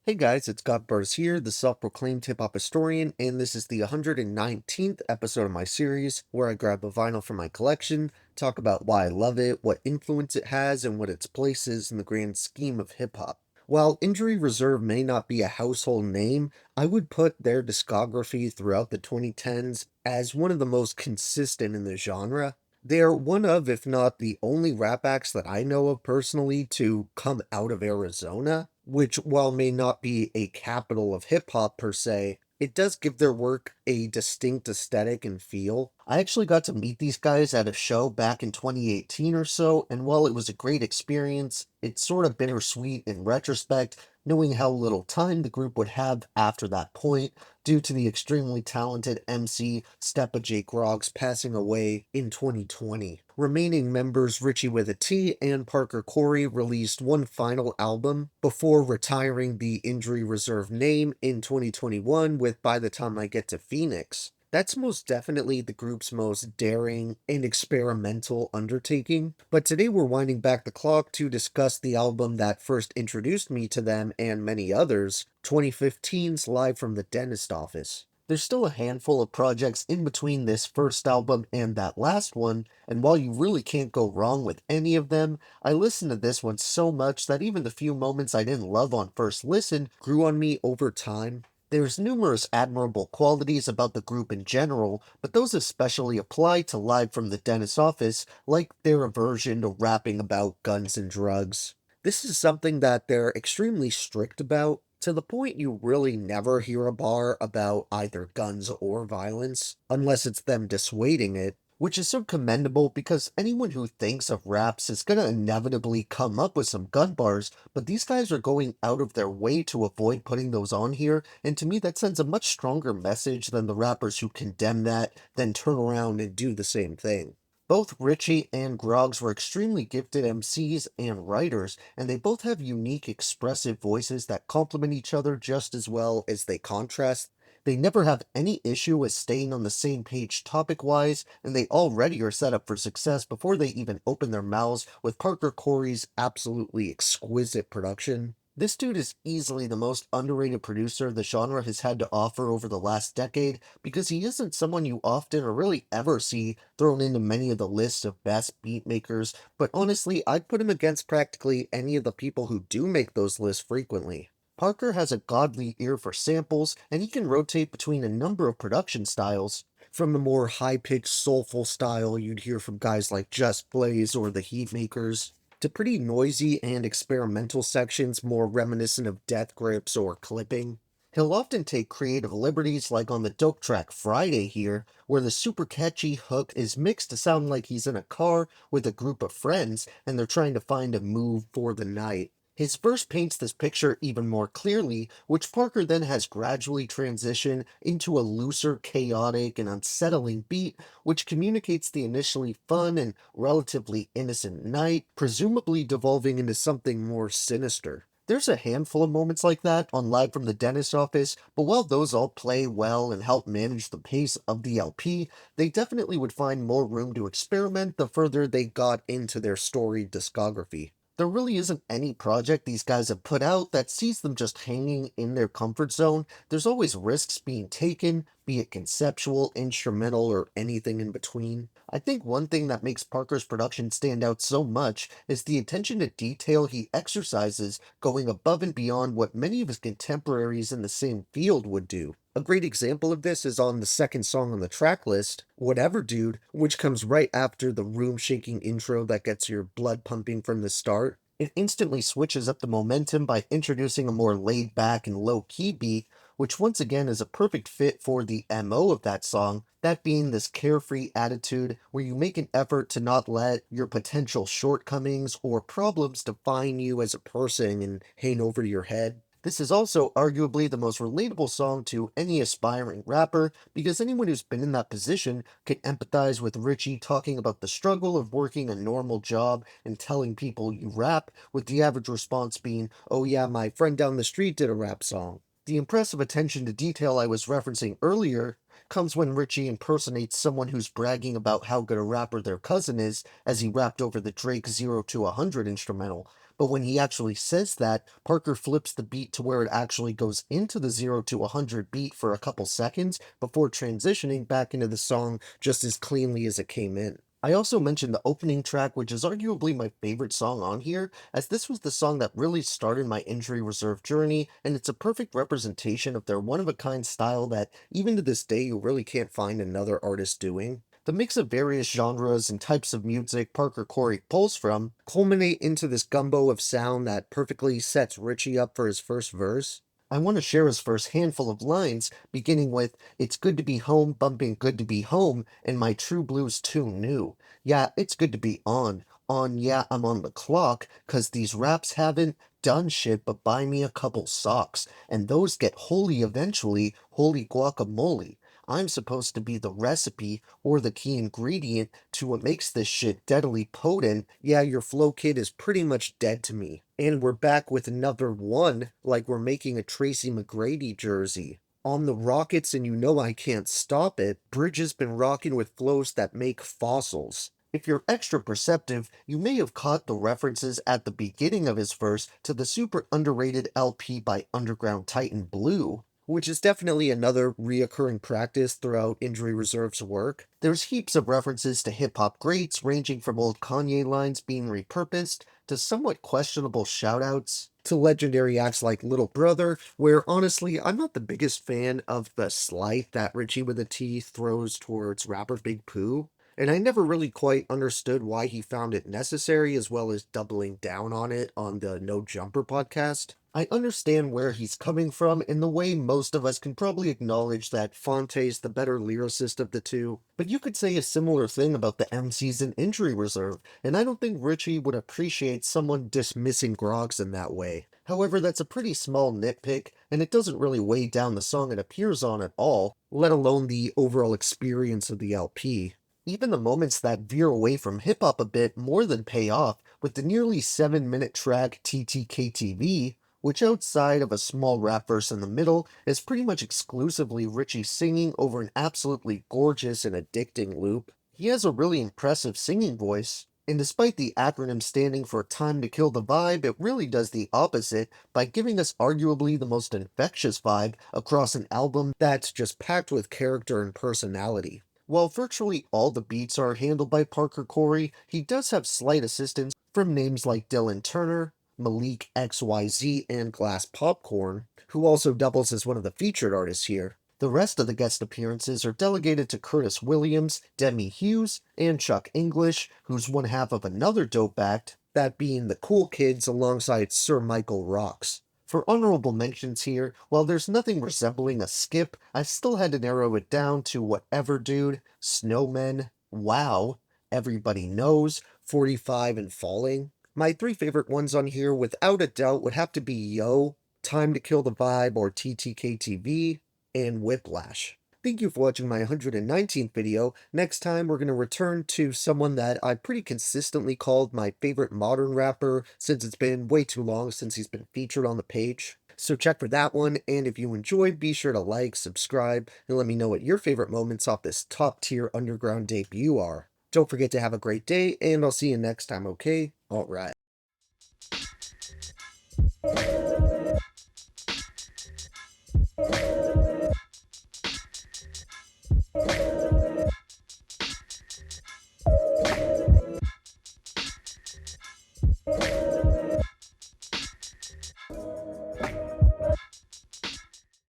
Hey guys, it's God Burrs here, the self-proclaimed hip-hop historian, and this is the 119th episode of my series, where I grab a vinyl from my collection, talk about why I love it, what influence it has, and what its place is in the grand scheme of hip-hop. While Injury Reserve may not be a household name, I would put their discography throughout the 2010s as one of the most consistent in the genre. They're one of, if not the only rap acts that I know of personally to come out of Arizona, which, while may not be a capital of hip hop per se, it does give their work a distinct aesthetic and feel. I actually got to meet these guys at a show back in 2018 or so, and while it was a great experience, it's sort of bittersweet in retrospect, knowing how little time the group would have after that point due to the extremely talented MC Steppa J. Groggs passing away in 2020. Remaining members Richie with a T and Parker Corey released one final album before retiring the Injury Reserve name in 2021 with By the Time I Get to Phoenix. That's most definitely the group's most daring and experimental undertaking, but today we're winding back the clock to discuss the album that first introduced me to them and many others, 2015's Live from the Dentist Office. There's still a handful of projects in between this first album and that last one, and while you really can't go wrong with any of them, I listened to this one so much that even the few moments I didn't love on first listen grew on me over time. There's numerous admirable qualities about the group in general, but those especially apply to Live from the Dentist's Office, like their aversion to rapping about guns and drugs. This is something that they're extremely strict about, to the point you really never hear a bar about either guns or violence, unless it's them dissuading it, which is so commendable because anyone who thinks of raps is gonna inevitably come up with some gun bars, but these guys are going out of their way to avoid putting those on here, and to me that sends a much stronger message than the rappers who condemn that, then turn around and do the same thing. Both Richie and Groggs were extremely gifted MCs and writers, and they both have unique, expressive voices that complement each other just as well as they contrast. They never have any issue with staying on the same page topic wise, and they already are set up for success before they even open their mouths with Parker Corey's absolutely exquisite production. This dude is easily the most underrated producer the genre has had to offer over the last decade because he isn't someone you often or really ever see thrown into many of the lists of best beat makers, but honestly, I'd put him against practically any of the people who do make those lists frequently. Parker has a godly ear for samples, and he can rotate between a number of production styles, from the more high-pitched, soulful style you'd hear from guys like Just Blaze or the Heatmakers, to pretty noisy and experimental sections more reminiscent of Death Grips or Clipping. He'll often take creative liberties like on the dope track Friday here, where the super catchy hook is mixed to sound like he's in a car with a group of friends and they're trying to find a move for the night. His verse paints this picture even more clearly, which Parker then has gradually transitioned into a looser, chaotic, and unsettling beat, which communicates the initially fun and relatively innocent night, presumably devolving into something more sinister. There's a handful of moments like that on Live from the Dentist Office, but while those all play well and help manage the pace of the LP, they definitely would find more room to experiment the further they got into their storied discography. There really isn't any project these guys have put out that sees them just hanging in their comfort zone. There's always risks being taken, be it conceptual, instrumental, or anything in between. I think one thing that makes Parker's production stand out so much is the attention to detail he exercises, going above and beyond what many of his contemporaries in the same field would do. A great example of this is on the second song on the track list, Whatever Dude, which comes right after the room-shaking intro that gets your blood pumping from the start. It instantly switches up the momentum by introducing a more laid-back and low-key beat, which once again is a perfect fit for the MO of that song, that being this carefree attitude where you make an effort to not let your potential shortcomings or problems define you as a person and hang over your head. This is also arguably the most relatable song to any aspiring rapper because anyone who's been in that position can empathize with Richie talking about the struggle of working a normal job and telling people you rap, with the average response being, "Oh yeah, my friend down the street did a rap song." The impressive attention to detail I was referencing earlier comes when Richie impersonates someone who's bragging about how good a rapper their cousin is as he rapped over the Drake 0 to 100 instrumental. But when he actually says that, Parker flips the beat to where it actually goes into the 0 to 100 beat for a couple seconds before transitioning back into the song just as cleanly as it came in. I also mentioned the opening track, which is arguably my favorite song on here, as this was the song that really started my injury reserve journey, and it's a perfect representation of their one-of-a-kind style that, even to this day, you really can't find another artist doing. The mix of various genres and types of music Parker Corey pulls from culminate into this gumbo of sound that perfectly sets Richie up for his first verse. I want to share his first handful of lines, beginning with, "It's good to be home, bumping good to be home, and my true blues tune new. Yeah, it's good to be on, yeah, I'm on the clock, 'cause these raps haven't done shit but buy me a couple socks, and those get holy eventually, holy guacamole. I'm supposed to be the recipe or the key ingredient to what makes this shit deadly potent. Yeah, your flow kid is pretty much dead to me." And we're back with another one, like we're making a Tracy McGrady jersey. On the Rockets, and you know I can't stop it, Bridge has been rocking with flows that make fossils. If you're extra perceptive, you may have caught the references at the beginning of his verse to the super underrated LP by Underground Titan Blue, which is definitely another reoccurring practice throughout Injury Reserve's work. There's heaps of references to hip-hop greats, ranging from old Kanye lines being repurposed to somewhat questionable shoutouts to legendary acts like Little Brother, where honestly, I'm not the biggest fan of the slight that Richie with a T throws towards rapper Big Pooh, and I never really quite understood why he found it necessary, as well as doubling down on it on the No Jumper podcast. I understand where he's coming from in the way most of us can probably acknowledge that Fonte's the better lyricist of the two, but you could say a similar thing about the MCs in Injury Reserve, and I don't think Richie would appreciate someone dismissing Grogs in that way. However, that's a pretty small nitpick, and it doesn't really weigh down the song it appears on at all, let alone the overall experience of the LP. Even the moments that veer away from hip hop a bit more than pay off, with the nearly 7-minute track TTKTV, which outside of a small rap verse in the middle, is pretty much exclusively Richie singing over an absolutely gorgeous and addicting loop. He has a really impressive singing voice, and despite the acronym standing for Time to Kill the Vibe, it really does the opposite by giving us arguably the most infectious vibe across an album that's just packed with character and personality. While virtually all the beats are handled by Parker Corey, he does have slight assistance from names like Dylan Turner, Malik XYZ, and Glass Popcorn, who also doubles as one of the featured artists here. The rest of the guest appearances are delegated to Curtis Williams, Demi Hughes, and Chuck English, who's one half of another dope act, that being the Cool Kids alongside Sir Michael Rocks. For honorable mentions here, while there's nothing resembling a skip, I still had to narrow it down to Whatever Dude, Snowmen, Wow, Everybody Knows, 45 and Falling. My three favorite ones on here, without a doubt, would have to be Yo, Time to Kill the Vibe, or TTKTV, and Whiplash. Thank you for watching my 119th video. Next time, we're going to return to someone that I pretty consistently called my favorite modern rapper, since it's been way too long since he's been featured on the page. So check for that one, and if you enjoyed, be sure to like, subscribe, and let me know what your favorite moments off this top-tier underground debut are. Don't forget to have a great day, and I'll see you next time, okay? Alright.